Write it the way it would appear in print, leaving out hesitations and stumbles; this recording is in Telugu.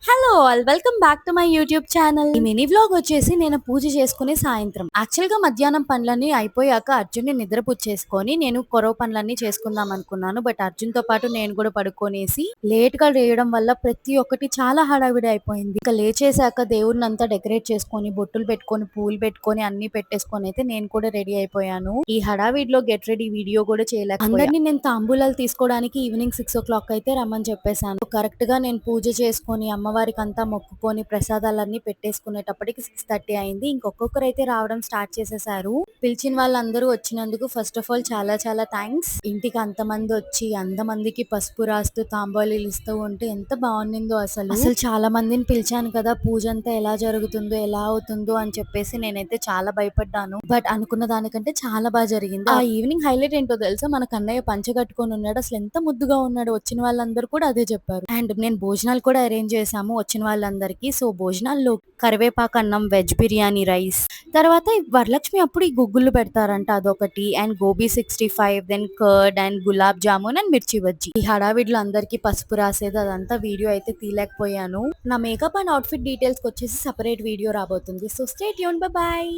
Hello all welcome back to my YouTube channel. ఈ మినీ వ్లాగ్ వచ్చేసి నేను పూజ చేసుకునే సాయంత్రం. యాక్చువల్ గా మధ్యాహ్నం పనులన్నీ అయిపోయాక అర్జున్ని నిద్రపుచ్చేసుకొని నేను కొరవ పనులన్నీ చేసుకుందాం అనుకున్నాను. బట్ అర్జున్ తో పాటు నేను కూడా పడుకోనేసి లేట్ గా లేయడం వల్ల ప్రతి ఒక్కటి చాలా హడావిడి అయిపోయింది. ఇక లేచేసాక దేవుడిని అంతా డెకరేట్ చేసుకొని బొట్టులు పెట్టుకొని పూలు పెట్టుకొని అన్ని పెట్టేసుకొని అయితే నేను కూడా రెడీ అయిపోయాను. ఈ హడావిడిలో గెట్ రెడీ వీడియో కూడా చేయలేకపోయాను. అందరినీ నేను తాంబూలాలు తీసుకోవడానికి ఈవినింగ్ 6 o'clock అయితే రమ్మని చెప్పేశాను. కరెక్ట్ గా నేను పూజ చేసుకొని అమ్మవారికి అంతా మొక్కుకొని ప్రసాదాలన్నీ పెట్టేసుకునేటప్పటికి 6:30 అయింది. ఇంకొకరైతే రావడం స్టార్ట్ చేసేసారు. పిలిచిన వాళ్ళందరూ వచ్చినందుకు ఫస్ట్ ఆఫ్ ఆల్ చాలా చాలా థ్యాంక్స్. ఇంటికి అంతమంది వచ్చి అంతమందికి పసుపు రాస్తూ తాంబూలాలు ఇస్తూ ఉంటే ఎంత బాగుండిందో అసలు. చాలా మందిని పిలిచాను కదా, పూజ అంతా ఎలా జరుగుతుందో ఎలా అవుతుందో అని చెప్పేసి నేనైతే చాలా భయపడ్డాను. బట్ అనుకున్న దానికంటే చాలా బాగా జరిగింది. ఆ ఈవినింగ్ హైలైట్ ఏంటో తెలుసా, మన కన్నయ్య పంచ కట్టుకొని ఉన్నాడు. అసలు ఎంత ముద్దుగా ఉన్నాడు. వచ్చిన వాళ్ళందరూ కూడా అదే చెప్పారు. అండ్ నేను భోజనాలు కూడా అరేంజ్ చేశాము వచ్చిన వాళ్ళందరికీ. సో భోజనాల్లో కరివేపాకు అన్నం, వెజ్ బిర్యానీ, రైస్, తర్వాత వరలక్ష్మి అప్పుడు ఈ గుగ్గులు పెడతారంట అదొకటి, and gobi 65, then curd and gulab jamun and mirchi bajji. ఈ హడావిడిలో అందరికి పసుపు రాసేది అదంతా వీడియో అయితే తీయలేకపోయాను. నా మేకప్ అండ్ అవుట్ఫిట్ డీటెయిల్స్ వచ్చేసి సెపరేట్ వీడియో రాబోతుంది. So stay tune, bye bye.